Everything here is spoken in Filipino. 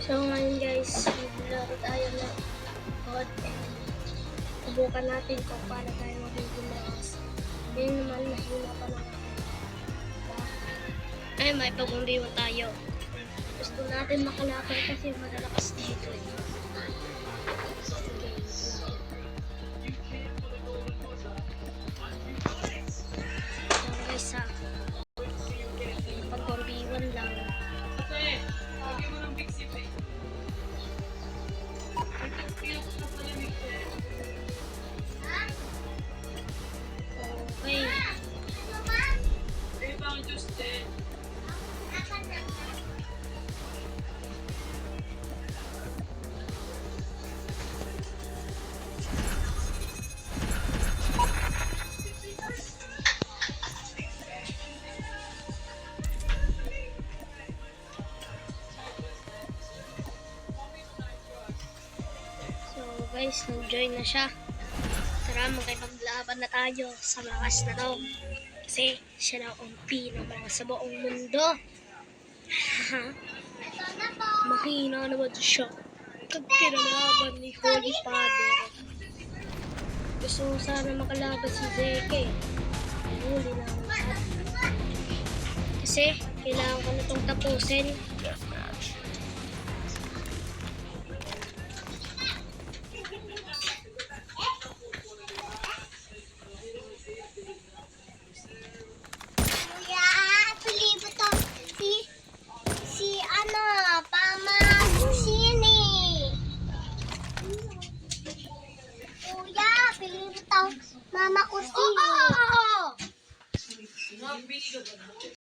So ngayon guys, maglaro tayo ng God and subukan natin kung paano tayo magiging malakas. Ngayon naman, mahina pa lang ako. Ay, may pagmumbiwan tayo. Gusto natin makalaban kasi malalakas dito. So guys ha, pagmumbiwan lang. Okay. So guys, nag-join na siya. Tara, magkipaglaban na tayo sa lakas na to. Kasi siya na ang pinaka sa buong mundo. Mahina naman siya. Kagkinalaban ni Holy Father. Gusto mo sana makalaban si Zeke. Huli na ako lahat. Kasi kailangan ko na itong tapusin.